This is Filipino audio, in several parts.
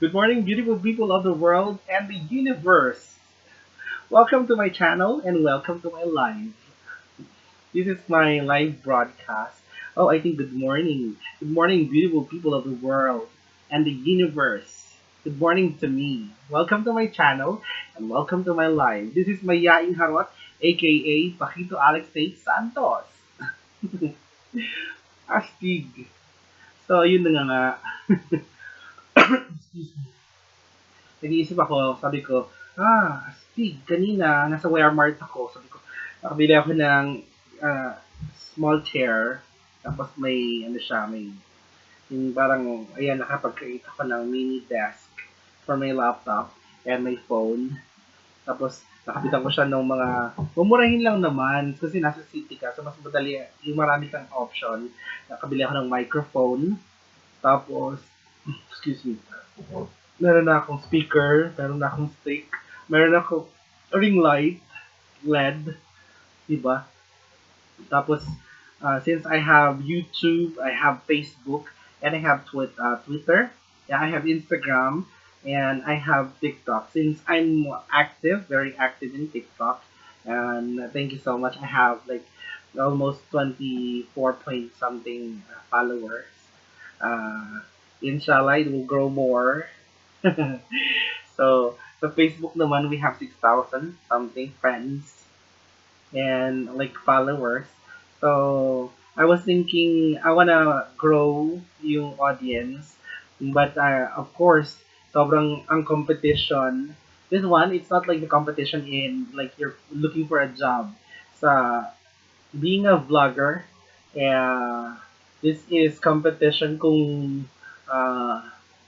Good morning, beautiful people of the world and the universe. Welcome to my channel and welcome to my live. This is my live broadcast. Oh, I think good morning. Good morning, beautiful people of the world and the universe. Good morning to me. Welcome to my channel and welcome to my live. This is Mayaing Harot, aka Pakito Alex Tate Santos. Astig. So, yun na nga. Excuse me. Nag-iisip ako, sabi ko, astig, kanina, nasa Walmart ako, sabi ko, nakabili ako ng ah, small chair, tapos may, ano siya, may, yung parang, ayan, nakapag-create ako ng mini desk for my laptop and my phone. Tapos, nakabitan ko siya ng mga, mumurahin lang naman, kasi nasa city ka, so mas madali, yung marami kang option. Nakabili ako ng microphone, tapos, excuse me, meron na akong speaker, meron na akong stick, meron na akong ring light, LED, diba? Tapos, since I have YouTube, I have Facebook, and I have Twitter, yeah, I have Instagram, and I have TikTok. Since I'm active, very active in TikTok, and thank you so much. I have like almost 24 point something followers. Uh, Inshallah, it will grow more. So, sa Facebook naman, we have 6,000 something friends and like followers. So, I was thinking I wanna grow yung audience, but of course, sobrang ang competition. This one, it's not like the competition in like you're looking for a job. Sa being a vlogger, this is competition kung uh,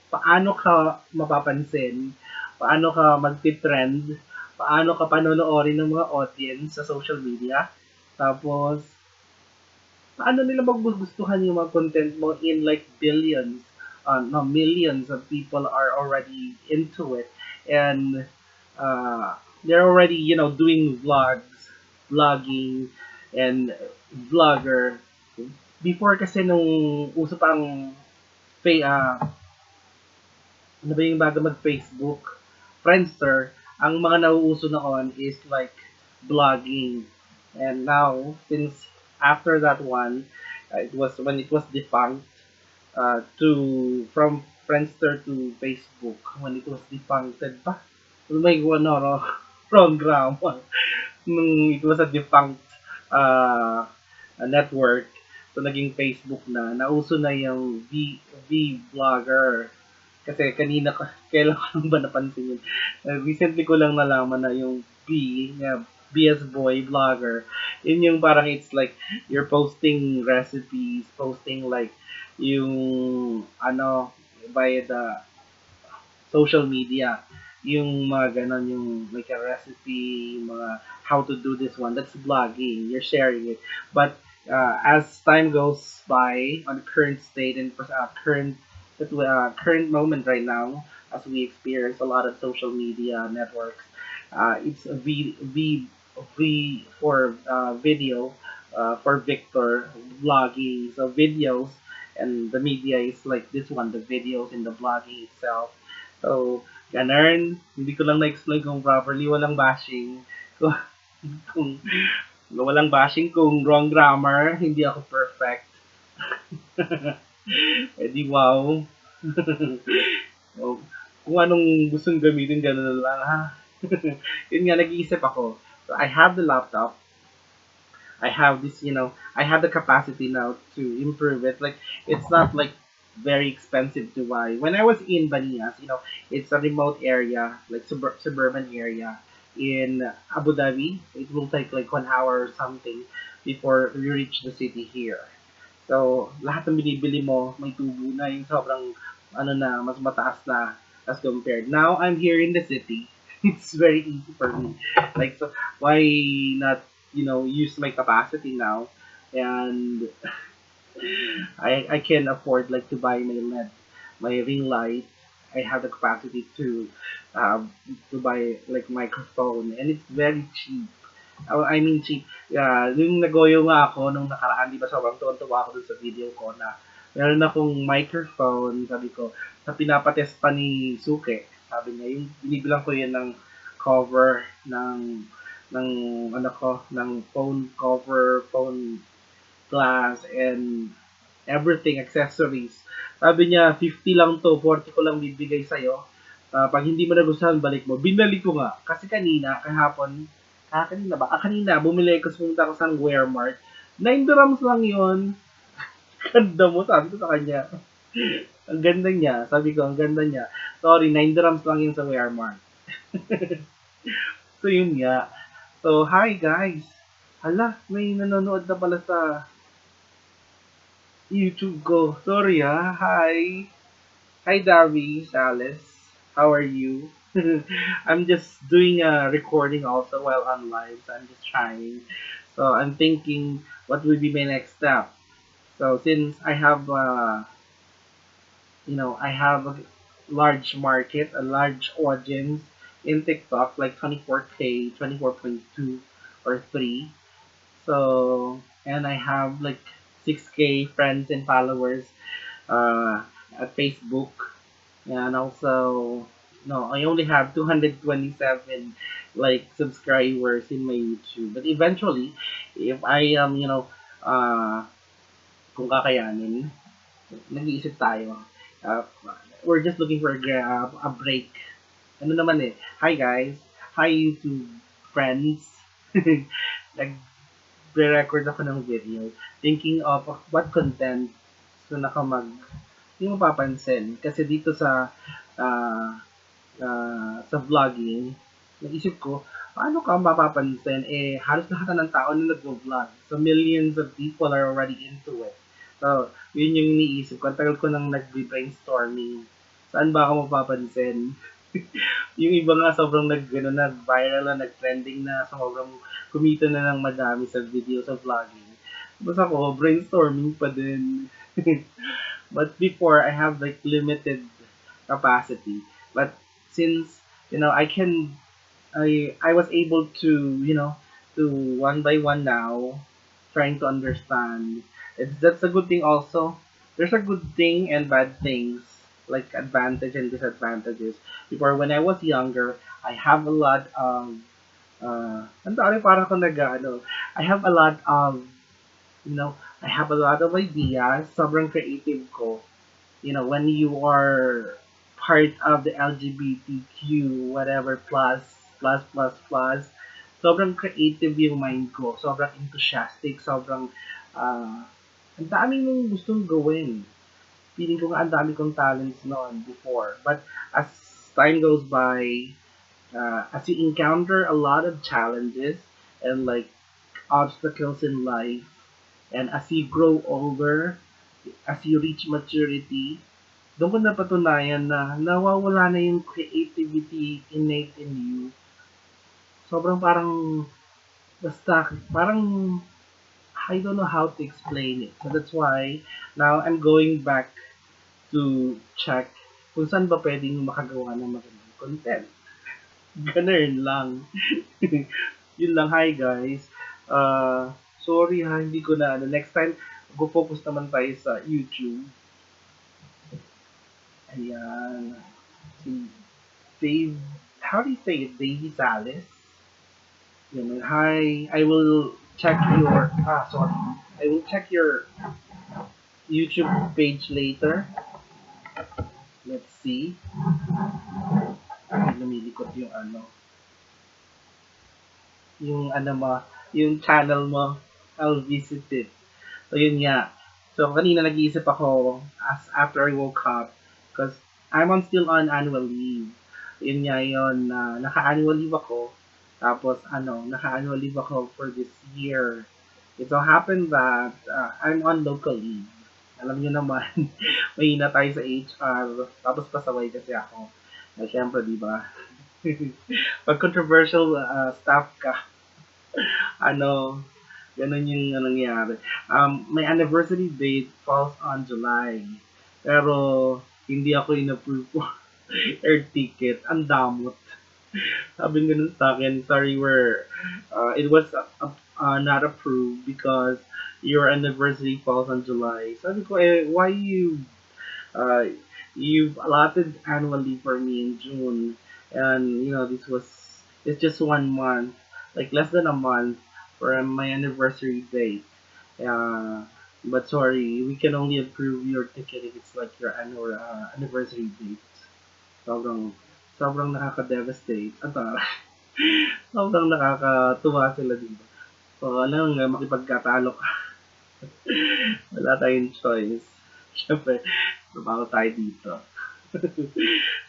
paano ka mapapansin, paano ka magti-trend, paano ka panonoorin ng mga audience sa social media, tapos paano nila magugustuhan yung mga content mo in like billions, no, millions of people are already into it, and uh, they're already, doing vlogging, and vlogger. Before kasi nung uso pang ano ba yung bago mag-Facebook? Friendster, ang mga nauuso noon is like blogging. And now, since after that one, it was when it was defunct, to from Friendster to Facebook, when it was defuncted pa. May ano, wrong grammar. Nung it was a defunct network, so naging Facebook na, nauso na yung V-Blogger. Kasi kanina ko, kailan ko lang ba napansin yun? Recently ko lang nalaman na yung BS Boy Vlogger, yun yung parang it's like, you're posting recipes, posting like, yung, ano, by the social media, yung mga ganon, yung like a recipe, mga how to do this one, that's vlogging, you're sharing it. But as time goes by on the current state and current moment right now, as we experience a lot of social media networks, it's a V for video, for Victor, vlogging, so videos, and the media is like this one, the videos and the vlogging itself. So, ganun. Hindi ko lang na-explain kung properly. Walang bashing. Kung, kung walang bashing kung wrong grammar, hindi ako perfect. Eh di wow. So, kung anong gustong gamitin, ganun na lang ha. Yun nga, nag-iisip ako. So, I have the laptop. I have this, I have the capacity now to improve it. Like, it's not like very expensive to buy. When I was in Banias, it's a remote area, like suburban area in Abu Dhabi. It will take like 1 hour or something before you reach the city here. So, lahat ng binibili mo, may tubo na yung sobrang, ano na, mas mataas na as compared. Now, I'm here in the city. It's very easy for me. Like, so, why not, use my capacity now? And I can afford, like, to buy my LED, my ring light. I have the capacity uh, to buy, like, microphone. And it's very cheap. I mean, cheap. Yung nagoyo nga ako nung nakaraan, di ba sobrang tuwan-tuwa ako dun sa video ko na Meron akong microphone, sabi ko, sa pinapatest pa ni Suke, sabi niya, yung binibilang ko yun ng cover ng ano ko, ng phone cover, phone glass, and everything, accessories. Sabi niya, 50 lang to, 40 ko lang bibigay sa'yo. Pag hindi mo nagustuhan, balik mo. Binalik ko nga. Kasi kanina, kahapon, kanina ba? Kanina, bumili ko, sumunta ko sa Wearmart. 9 dirhams lang yon. Ganda mo, sabi ko sa kanya. Ang ganda niya. Sabi ko, ang ganda niya. Sorry, 9 dirhams lang yun sa Wearmart. So, yun nga. So, hi guys. Hala, may nanonood na pala sa YouTube ko. Sorry ha. Hi. Hi, Darby, Alice. How are you? I'm just doing a recording also while on live, so I'm just trying. So I'm thinking what will be my next step. So since I have, I have a large market, a large audience in TikTok, like 24K, 24.2 or 3. So, and I have like 6K friends and followers uh, at Facebook. And also, no, I only have 227 like subscribers in my YouTube. But eventually, if I uh, kung kakayanin, nag-iisip tayo. Uh, we're just looking for a break. Ano naman eh. Hi guys. Hi YouTube friends. Nag-record ako ng video. Thinking of what content so nakamag yung mapapansin. Kasi dito sa vlogging, naisip ko, paano ka mapapansin? Eh, halos lahat ng tao na nag-vlog. So, millions of people are already into it. So, yun yung iniisip ko. Ang tagal ko nang nag-brainstorming. Saan ba ako mapapansin? Yung iba nga sobrang nag-viral na, nag-trending na, sobrang kumita na ng madami sa video, sa vlogging. Basta ako, brainstorming pa din. But before, I have like limited capacity. But since I was able to to one by one now trying to understand. That's a good thing also. There's a good thing and bad things, like advantage and disadvantages. Before, when I was younger, I have a lot of ang dami parang ako I have a lot of I have a lot of ideas. Sobrang creative ko. When you are part of the LGBTQ, whatever, plus, sobrang creative yung mind ko. Sobrang enthusiastic, sobrang, ang dami mong gustong gawin. Feeling ko nga ang dami kong talents noon before. But as time goes by, as you encounter a lot of challenges and like obstacles in life, and as you grow older, as you reach maturity, doon ko napatunayan na nawawala na yung creativity innate in you. Sobrang parang, basta, parang, I don't know how to explain it. So that's why, now I'm going back to check kung saan ba pwedeng makagawa ng magandang content. Ganun lang. Yun lang, hi guys. Sorry ha, hindi ko na, next time, go-focus naman tayo sa YouTube. Ayan. Si Dave, how do you say it? Davey Salis? Yun, hi, I will check your, sorry. I will check your YouTube page later. Let's see. Ay, lumilikot yung channel mo. I'll visit it. So, yun nga. So, kanina nag-iisip ako as after I woke up because I'm still on annual leave. Yun nga yun, naka-annual leave ako. Tapos, naka-annual leave ako for this year. It so happened that I'm on local leave. Alam niyo naman, mahina tayo sa HR. Tapos pasaway kasi ako. Siyempre, di ba? Pag controversial staff ka, ano, ganun yung nangyari. My anniversary date falls on July. Pero, hindi ako in-approve for air ticket. Ang damot. Sabi ganun sa akin, sorry, it was not approved because your anniversary falls on July. Sabi ko, why uh, you've allotted annual leave for me in June, and it's just 1 month, like less than a month for my anniversary date. Uh, but sorry, we can only approve your ticket if it's like your annual anniversary date. Sobrang sobrang nakaka-devastate. Sobrang nakakatuwa sila dito. So, alam nga, makipagkatalo ka. Wala tayong choice. Siyempre, trabaho tayo dito.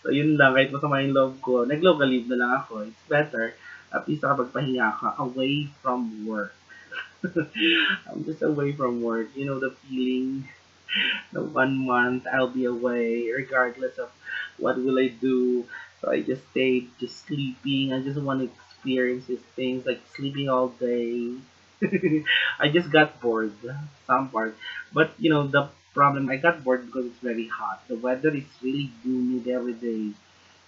So, yun lang. Kahit masama yung loob ko, nag-local leave na lang ako. It's better. At least nakapagpahinga ka away from work. I'm just away from work. You know the feeling. The 1 month I'll be away, regardless of what will I do. So I just stayed, just sleeping. I just want to experience these things, like sleeping all day. I just got bored, some part. But the problem, I got bored because it's very hot. The weather is really humid every day.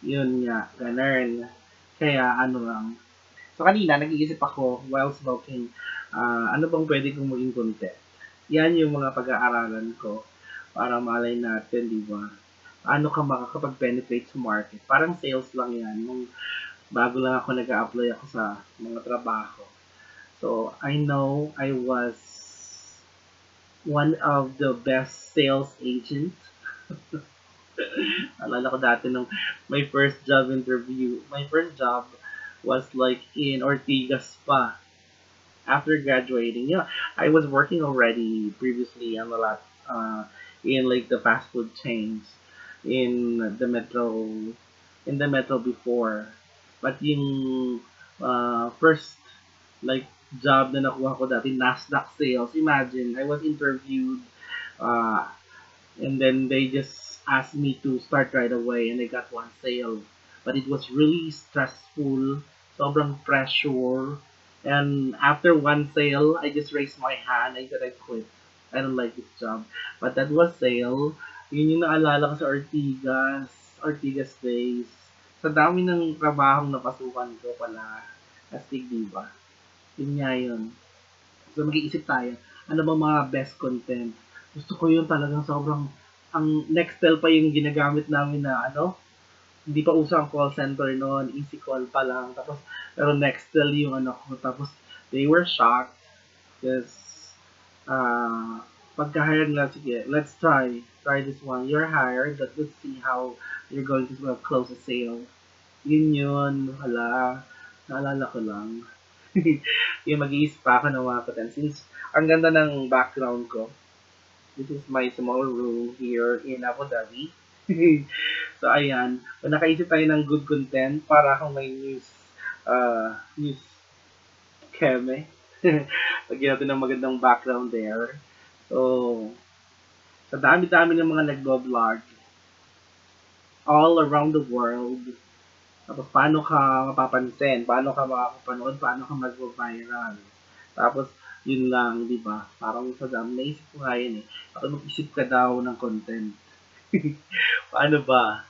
Yun nga, ganun. Kaya ano lang. So kanina, nag-iisip ako while smoking, ano bang pwede kong maging content? Yan yung mga pag-aaralan ko para malay natin, di ba? Paano ka makakapag-penetrate sa market? Parang sales lang yan. Nung bago lang ako nag-a-apply ako sa mga trabaho. So, I know I was one of the best sales agents. Alala ko dati nung my first job was like in Ortigas pa. After graduating, I was working already previously on a lot, in like the fast food chains in the metro, before. But yung first like job na nakuha ko dati, Nasdaq sales. Imagine, I was interviewed, uh, and then they just asked me to start right away, and I got one sale. But it was really stressful, sobrang pressure. And after one sale, I just raised my hand. I said I quit. I don't like this job. But that was sale. Yun yung naalala ko sa Ortigas days. Sa dami ng trabahong napasukan ko pala. Astig, diba? Yun nga yun. So mag-iisip tayo, ano ba mga best content? Gusto ko yun talagang sobrang, ang Nextel pa yung ginagamit namin na hindi pa uso ang call center noon, easy call pa lang. Tapos, pero Nextel yung ko. Tapos, they were shocked because, pagka-hire nila, sige, let's try this one. You're hired, but let's see how you're going to close a sale. Yun, hala, naalala ko lang. Yung mag-iisip pa ako ng mga content. Since ang ganda ng background ko, this is my small room here in Abu Dhabi. So, ayan. Kung nakaisip tayo ng good content, para akong may news keme. Lagyan natin ng magandang background there. So, sa dami-dami ng mga nagbo-vlog all around the world, tapos paano ka mapapansin, paano ka makakapanood, paano ka mag-viral. Tapos, yun lang, di ba? Parang sa dami, naisip ko nga yun eh. Ako mag-isip ka daw ng content. Paano ba?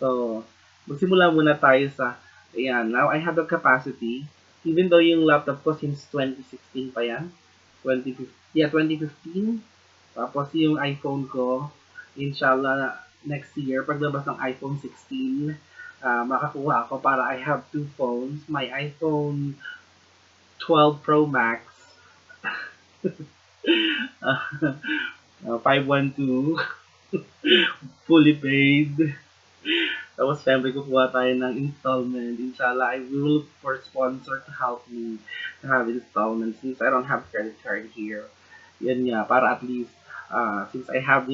So, magsimula muna tayo sa, ayan, now I have the capacity, even though yung laptop ko since 2016 pa yan, 2015, yeah, 2015, tapos yung iPhone ko, inshallah, next year, paglabas ng iPhone 16, makakuha ako para I have two phones, my iPhone 12 Pro Max, 512, fully paid. Tapos, syempre, kukuha tayo ng installment. Inshallah, I will look for sponsor to help me to have installment since I don't have credit card here. Yan nga, para at least, since I have,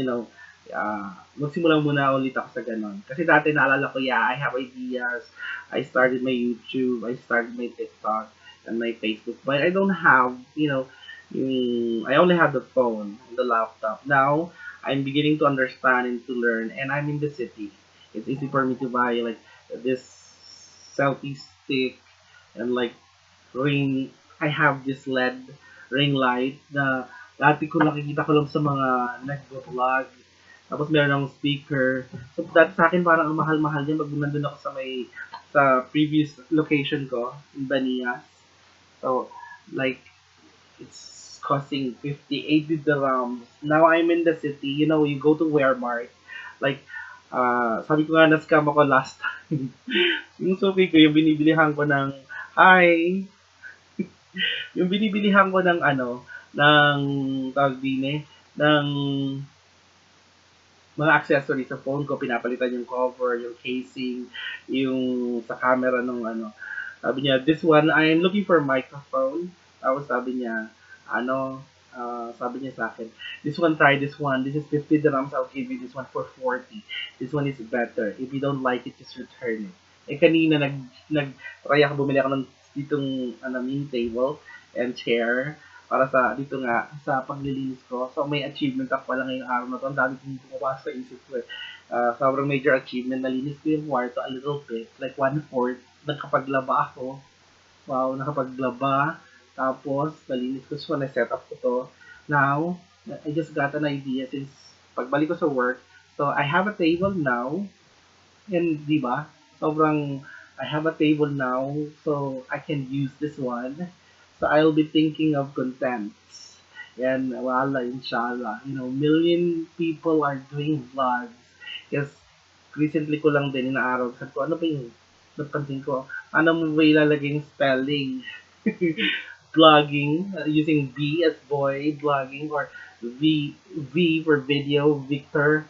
magsimula muna ulit ako sa ganon. Kasi dati naalala ko, I have ideas. I started my YouTube, I started my TikTok, and my Facebook. But I don't have, I only have the phone and the laptop. Now, I'm beginning to understand and to learn, and I'm in the city. It's easy for me to buy like this selfie stick and like ring. I have this LED ring light na dati ko nakikita ko lang sa mga nag-vlog. Tapos meron akong speaker. So that sa akin parang ang mahal-mahal din pag nandun ako sa previous location ko in Banias. So like it's costing 50, 80 dirhams. Now I'm in the city, you go to Walmart. Like, sabi ko nga na-scam ako last time. Yung suki ko, yung binibilihan ko ng, hi, yung binibilihan ko ng ng, tawag din ng mga accessories sa phone ko, pinapalitan yung cover, yung casing, yung sa camera ng Sabi niya, this one, I am looking for a microphone. Tapos sabi niya, sabi niya sa akin, this one, try this one. This is 50 dirhams. I'll give you this one for 40. This one is better. If you don't like it, just return it. Eh kanina try ako bumili ako ng ditong mini table and chair para sa dito nga sa paglilinis ko. So may achievement ako pala ngayong araw na to. Ang dami kong bumabasa sa isip ko. Sobrang major achievement. Nalinis ko yung kwarto a little bit, like 1/4. Nakapaglaba ako. Wow, nakapaglaba. Tapos, nalinis ko. So, na-set up ko to. Now, I just got an idea since pagbalik ko sa work. So, I have a table now. And, di ba? Sobrang, I have a table now. So, I can use this one. So, I'll be thinking of contents. And, wala, inshallah. Million people are doing vlogs. Yes, recently ko lang din inaaraw. Sabi ko, ano ba yung napansin ko? Ano mo ba ilalagay yung spelling? Vlogging, using B as boy, vlogging, or V for video, Victor,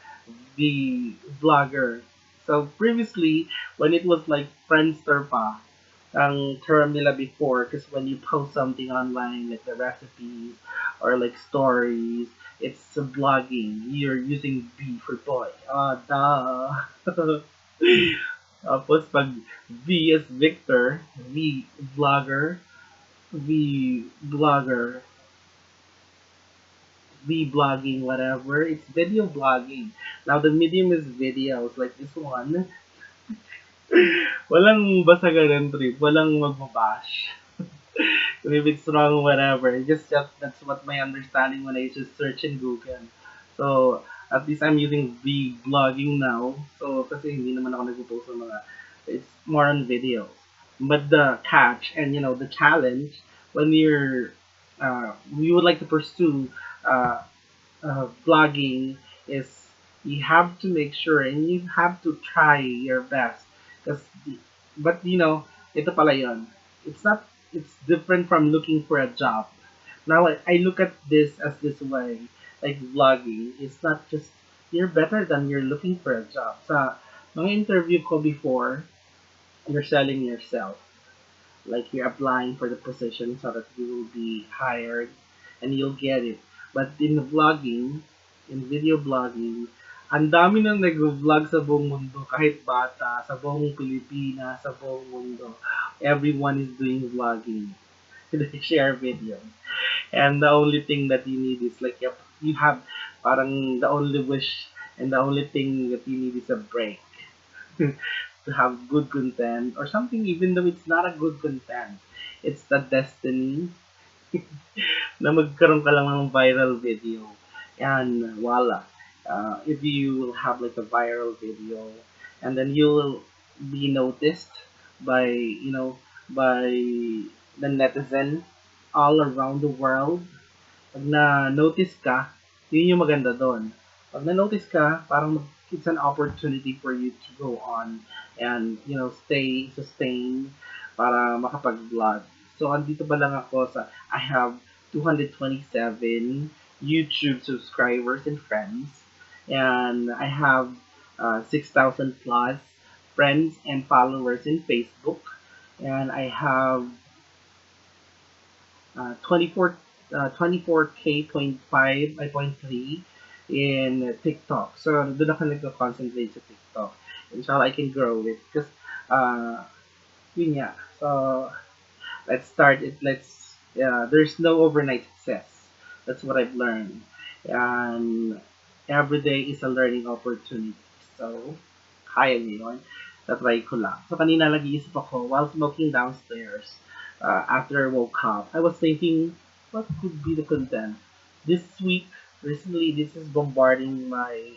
the vlogger. So previously, when it was like Friendster pa, ang term nila before, because when you post something online, like the recipes, or like stories, it's vlogging. You're using B for boy. Ah, duh. Tapos pag V as Victor, vlogger, V blogger, blogging, whatever. It's video blogging. Now the medium is videos, like this one. Walang basagan trip, walang magbabash. If it's wrong, whatever. Just that's what my understanding when I just search in Google. So at least I'm using the blogging now. So kasi hindi naman ako nagpo-post ng mga, it's more on videos. But the catch and the challenge when you would like to pursue uh, vlogging is you have to make sure and you have to try your best. Cause, but ito pala yun. It's different from looking for a job. Now I look at this as this way, like vlogging. It's not just you're better than you're looking for a job. Sa mga interview ko before, you're selling yourself. Like you're applying for the position so that you will be hired and you'll get it. But in vlogging, in video blogging, ang dami nang nag-vlog sa buong mundo, kahit bata, sa buong Pilipinas, sa buong mundo. Everyone is doing vlogging. They share videos. And the only thing that you need is like, you have parang the only wish and the only thing that you need is a break. To have good content or something even though it's not a good content. It's the destiny na magkaroon ka lang ng viral video. And voila. If you will have like a viral video and then you will be noticed by, by the netizen all around the world. Pag na-notice ka, yun yung maganda doon. Pag na-notice ka, parang it's an opportunity for you to go on and, sustain para makapag-vlog. So, andito pa lang ako I have 227 YouTube subscribers and friends. And I have 6,000 plus friends and followers in Facebook. And I have 24 24K.5 by point 3 in TikTok. So doon ako nagko-concentrate sa TikTok. Inshallah I can grow it because yun nga. So let's start it. There's no overnight success. That's what I've learned. And every day is a learning opportunity. So kaya niyo yun. Tatry ko lang. So kanina nag-iisip ako while smoking downstairs. After I woke up, I was thinking, what could be the content? This week, recently, this is bombarding my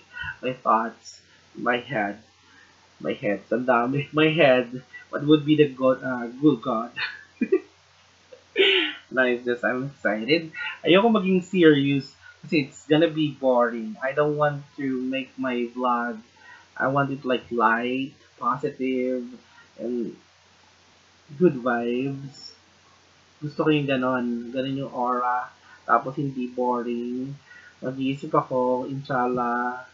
thoughts, my head, ang dami, my head. What would be the good God? Nice, just I'm excited. Ayoko maging serious kasi it's gonna be boring. I don't want to make my vlog. I want it like light, positive, and good vibes. Gusto ko yung ganon. Ganon yung aura. Tapos hindi boring. Mag-iisip ako, inshallah,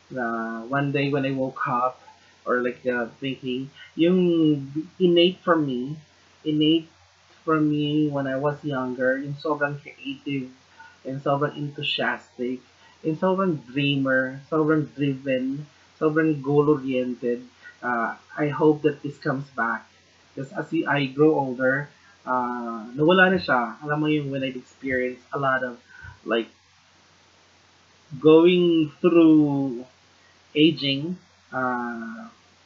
na one day when I woke up, or like thinking, yung innate from me when I was younger, yung sobrang creative, and sobrang enthusiastic, and sobrang dreamer, sobrang driven, sobrang goal-oriented. I hope that this comes back. Because I grow older, nawala na siya. Alam mo yung when I've experienced a lot of like going through aging.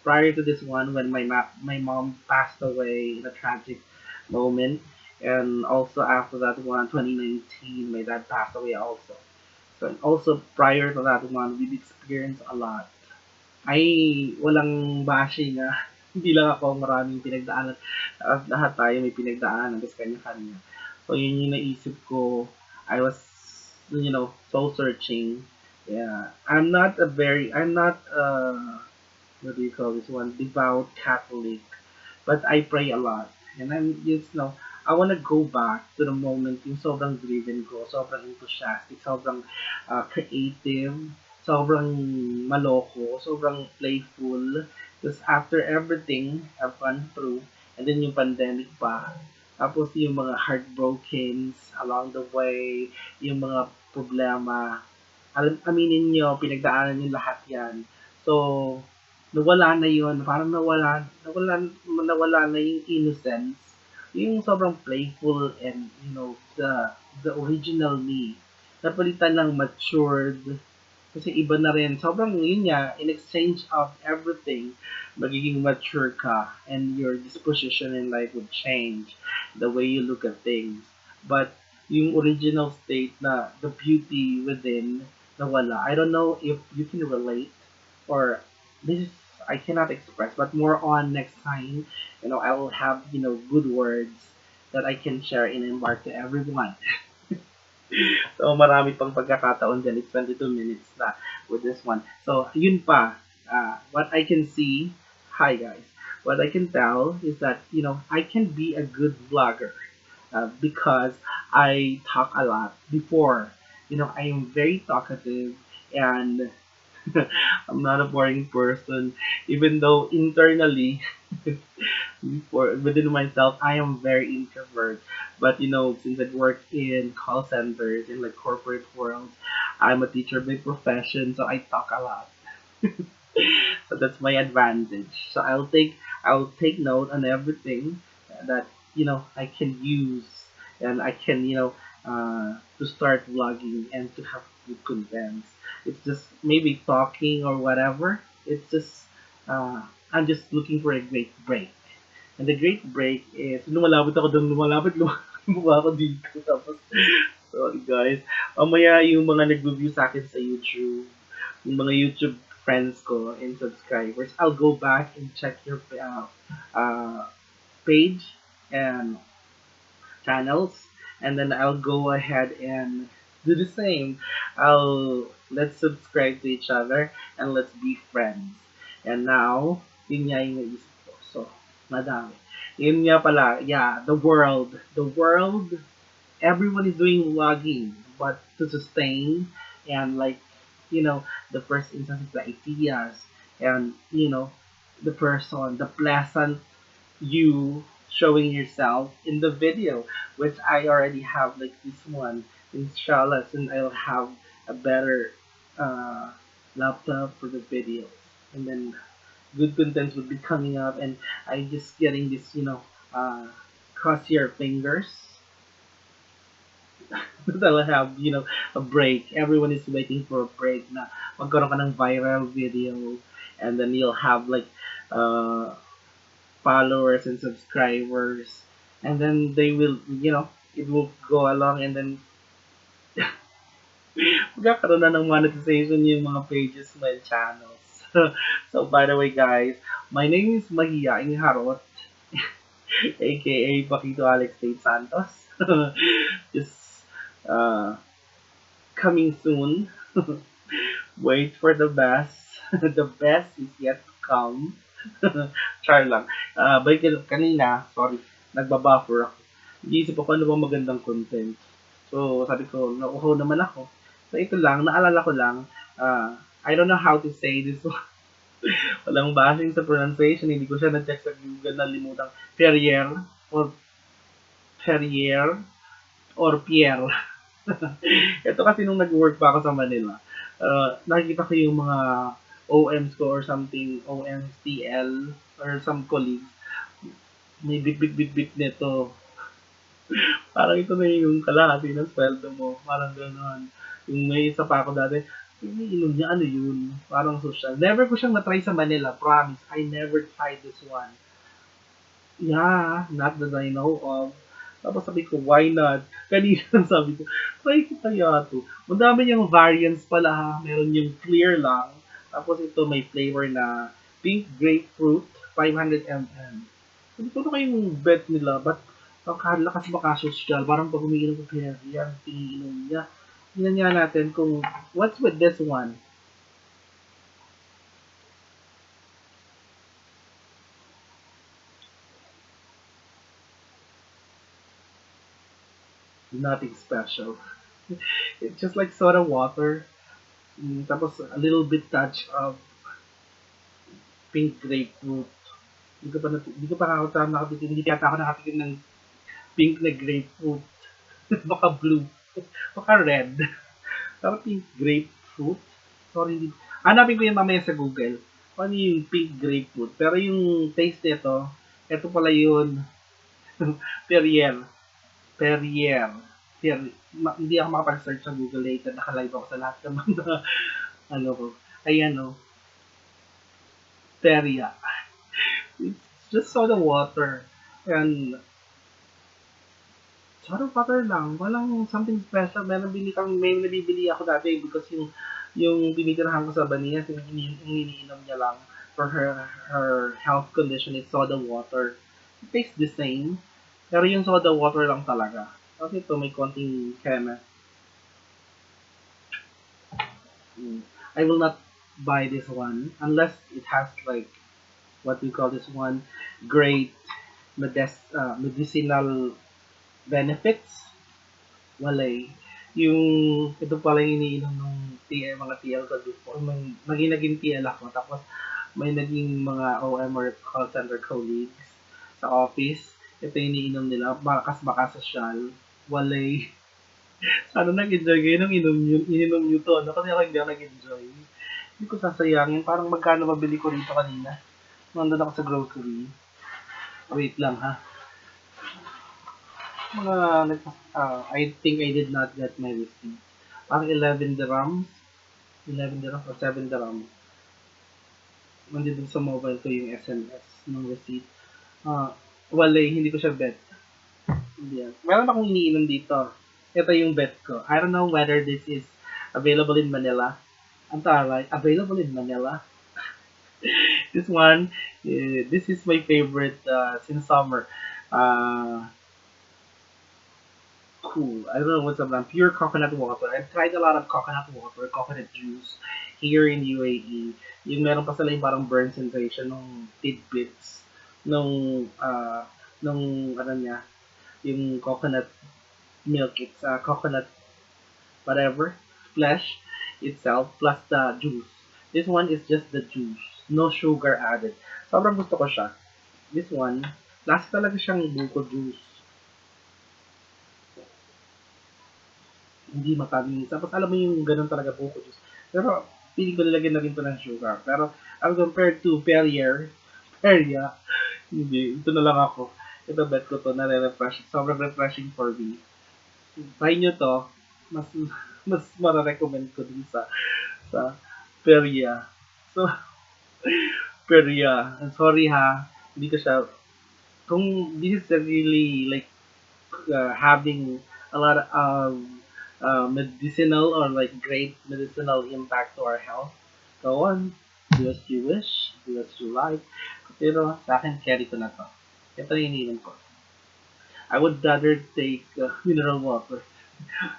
Prior to this one, when my mom passed away in a tragic moment, and also after that one, 2019, my dad passed away also. So and also prior to that one, we've experienced a lot. Ay, walang bashing hindi lang ako maraming pinagdaanan. Lahat tayo may pinagdaanan kasi kanya-kanya. So yun yung naisip ko. I was, soul searching. Yeah, I'm not what do you call this one, devout Catholic, but I pray a lot. And I'm just, I want to go back to the moment yung sobrang driven ko, sobrang enthusiastic, sobrang creative, sobrang maloko, sobrang playful. Because after everything I've gone through, and then yung pandemic pa, tapos yung mga heartbrokens along the way, yung mga problema, aminin nyo, pinagdaanan nyo lahat yan. So, nawala na yun. Parang nawala na yung innocence. Yung sobrang playful and, the original me. Napalitan ng matured. Kasi iba na rin. Sobrang yun nga, in exchange of everything, magiging mature ka and your disposition in life would change. The way you look at things. But yung original state na the beauty within nawala. I don't know if you can relate or this is I cannot express, but more on next time, I will have, good words that I can share and impart to everyone. So, marami pang pagkakataon dyan. It's 22 minutes na with this one. So, yun pa. What I can see, hi guys, what I can tell is that, I can be a good vlogger because I talk a lot before. I am very talkative and I'm not a boring person, even though internally, within myself, I am very introvert. But since I work in call centers in like corporate world, I'm a teacher by profession, so I talk a lot. So that's my advantage. So I'll take note on everything that I can use and I can to start vlogging and to have good contents. It's just maybe talking or whatever. It's just I'm just looking for a great break. And the great break is lumalapit ako doon, lumalapit ako dito. Tapos, sorry guys. Mamaya yung mga nag-review sa akin sa YouTube, yung mga YouTube friends ko and subscribers, I'll go back and check your uh, page and channels, and then I'll go ahead and do the same. Let's subscribe to each other and let's be friends. And now, yun nga yung naisip ko. So, madami. Yun nga pala, yeah, the world, everyone is doing vlogging, but to sustain and like, the first instance is the ideas and, the person, the pleasant you showing yourself in the video, which I already have like this one. Inshallah, soon I'll have a better uh, laptop for the videos, and then good contents would be coming up, and I just getting this, cross your fingers that I'll have, a break. Everyone is waiting for a break na magkaroon ka ng viral video, and then you'll have like uh, followers and subscribers, and then they will, it will go along, and then magkakaroon na ng monetization yung mga pages mo and channels. So, by the way, guys, my name is Mahiyaing Harot, aka Pakito Alex Tate Santos. Just uh, coming soon. Wait for the best. The best is yet to come. Char lang. Kanina, sorry, nagbabuffer ako. Iisip ako ano bang magandang content. So, sabi ko, nauuhaw naman ako. So, ito lang, naalala ko lang, I don't know how to say this one. Walang bashing sa pronunciation, hindi ko siya na-check sa Google, nalimutan. Perrier, or Perrier, or Pierre. Ito kasi nung nag-work pa ako sa Manila, nakikita ko yung mga OMs ko or something, OMTL, or some colleagues, may bit nito. Parang ito na yung kalahati ng sweldo mo. Parang gano'n. Yung may isa pa ako dati, iniinom niya, ano yun? Parang social. Never ko siyang na-try sa Manila, promise. I never tried this one. Yeah, not that I know of. Tapos sabi ko, why not? Kanina sabi ko, try ko kaya to. Madami niyang variants pala ha. Meron yung clear lang. Tapos ito may flavor na pink grapefruit, 500 ml. Sabi ko, ano kayong bet nila? Ba't ang lakas makasosyal? Parang pag umiinom ko kaya yan, iniinom niya. Tingnan nga natin kung what's with this one. Nothing special. It's just like soda water. Tapos a little bit touch of pink grapefruit. Hindi ko pa nakatikim. Hindi yata ako nakatikim ng pink na grapefruit. Baka blue. Baka red. Pero pink grapefruit. Sorry, hindi. Hanapin ko yung mamaya sa Google. Ano yung pink grapefruit. Pero yung taste nito, ito pala yun. Perrier. Perrier. Hindi ako makapag-search sa Google later. Nakalive ako sa lahat ng mga ano ko. Ayan o. Peria. It's just soda water. And soda water lang. Walang something special. May nabibili ako dati because yung tinitirahan ko sa Banias, yung iniinom niya lang for her health condition is soda water. It tastes the same. Pero yung soda water lang talaga. Kasi ito may konting keme. I will not buy this one unless it has like what we call this one great medicinal benefits. Walay. Yung ito pala yung iniinom ng mga TL ko before. Naging TL ako. Tapos may naging mga OM or call center colleagues sa office. Ito yung iniinom nila. Bakas sosyal. Walay. Sana nag-enjoy kayo nung ininom nyo to. Ano? Kasi ako hindi ako nag-enjoy. Hindi ko sasayangin. Parang magkano mabili ko rito kanina. Nandun ako sa grocery. Wait lang ha. I think I did not get my receipt. Parang 11 dirhams. 11 dirhams or 7 dirhams. Nandito sa mobile ko yung SMS ng receipt. Wala hindi ko siya bet. Hindi yan. Meron akong iniinom dito. Ito yung bet ko. I don't know whether this is available in Manila. Ang taray, available in Manila. This one, this is my favorite since summer. Uh, cool. I don't know what's the brand. Pure coconut water. I've tried a lot of coconut water, coconut juice here in UAE. Yung meron pa sila yung parang burn sensation ng tidbits nung ano niya, yung coconut milk. It's coconut whatever flesh itself plus the juice. This one is just the juice. No sugar added. Sobrang gusto ko siya. This one, last talaga siyang buko juice. Hindi matamis. Tapos alam mo yung ganun talaga buko juice. Pero piling ko nilagyan na rin to ng sugar. Pero as compared to Peria, hindi. Ito na lang ako. Ito bet ko to na refresh. Sobrang refreshing for me. Try nyo to. Mas mas mara-recommend ko din sa Peria. So, Peria. Sorry ha. Hindi ko siya kung this is really like having a lot of medicinal or like great medicinal impact to our health. Go on, do as you wish, do as you like. Pero sa akin, carry ko na to. Ito yung ininom ko. I would rather take mineral water.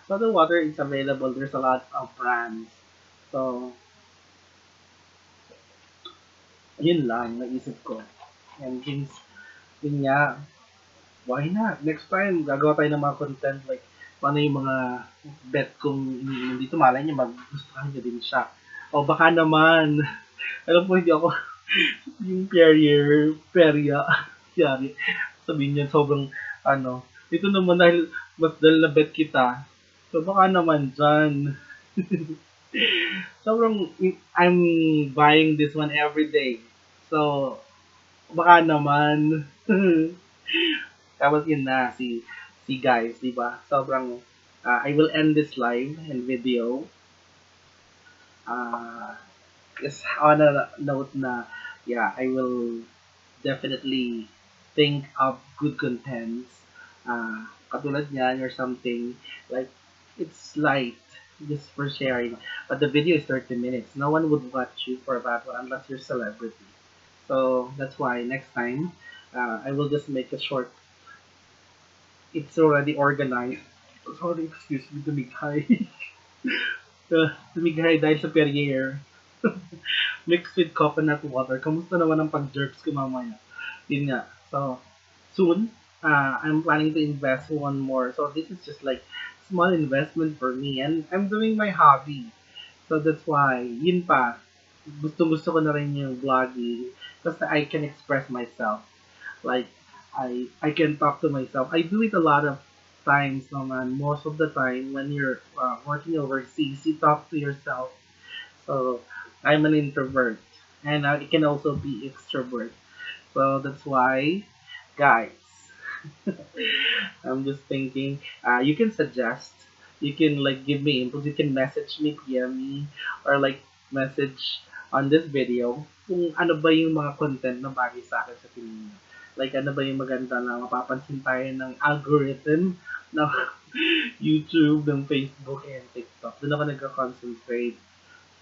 Soda water is available. There's a lot of brands. So, yun lang, naisip ko. And since, yun nga, why not? Next time, gagawa tayo ng mga content like, paano yung mga bet kong iniinom dito, malay niya, magustuhan niya din siya. O baka naman, alam po, hindi ako yung Perrier, yari. Sabihin niya, sobrang, ito naman dahil na bet kita. So, baka naman dyan. Sobrang, I'm buying this one every day. So, baka naman. Tapos yun na, si guys, di ba? Sobrang, I will end this live and video. Just on a note na, yeah, I will definitely think of good contents. Katulad niyan or something. Like, it's light, just for sharing. But the video is 30 minutes. No one would watch you for that one unless you're a celebrity. So, that's why next time, I will just make a short. It's already organized. Sorry, excuse me, dumighay. Dumighay dahil sa Perrier. Mixed with coconut water. Kamusta naman ang pag-jerks ko mamaya? Yun nga. So, soon, I'm planning to invest one more. So, this is just like small investment for me. And I'm doing my hobby. So, that's why, yun pa, gusto ko na rin yung vlogging. Kasi I can express myself. Like, I can talk to myself. I do it a lot of times naman. Most of the time, when you're working overseas, you talk to yourself. So, I'm an introvert. And I can also be extrovert. So, that's why, guys, I'm just thinking, you can suggest, you can like give me input, you can message me, PM me, or like message on this video kung ano ba yung mga content na bagay sa akin sa tingin niyo. Like ano ba yung maganda na mapapansin tayo ng algorithm ng YouTube, ng Facebook, and TikTok. Doon ako nagka-concentrate.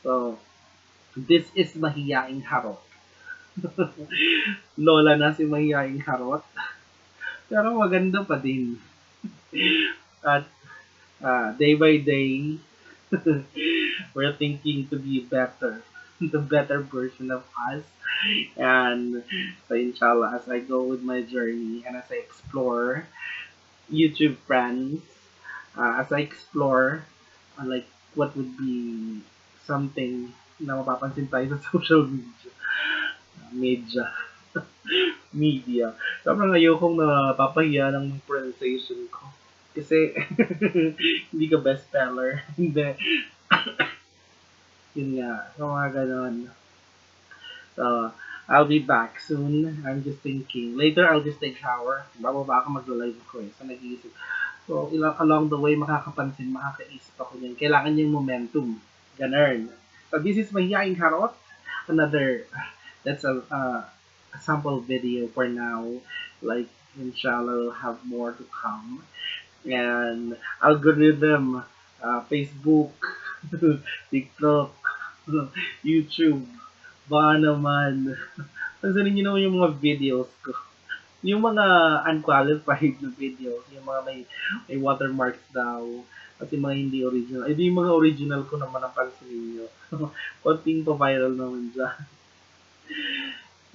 So, this is Mahiyaing Harot. Lola na si Mahiyaing Harot. Pero maganda pa din. At day by day, we're thinking to be better. The better version of us. And so inshallah, as I go with my journey and as I explore YouTube friends, as I explore like what would be something na mapapansin tayo sa social media. Media. Sobrang ayokong napapahiya ng pronunciation ko. Kasi, hindi ka best speller. Hindi. Yun nga. So, mga ganon. So, I'll be back soon. I'm just thinking. Later, I'll just take shower. Bababa ako magla-live ko eh. So, nag-iisip. So, along the way, makakapansin, makakaisip ako yun. Kailangan yung momentum. Ganun. So, this is Mahiyaing Harot. Another, that's a sample video for now. Like, inshallah, we'll have more to come. And algorithm, Facebook, TikTok, YouTube, baka naman. Pansanin nyo naman yung mga videos ko. Yung mga unqualified na videos, yung mga may watermarks daw, at yung mga hindi original. Ito yung mga original ko naman ang pansinin nyo. Konting pa viral naman dyan.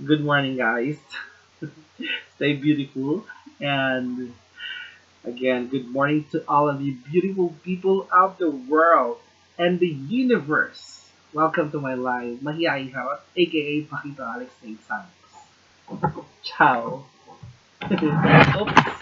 Good morning, guys. Stay beautiful. And again, good morning to all of you beautiful people of the world and the universe. Welcome to my live, Mahiyaing Harot, aka Pakito Alex Nate Santos. Ciao. Oops.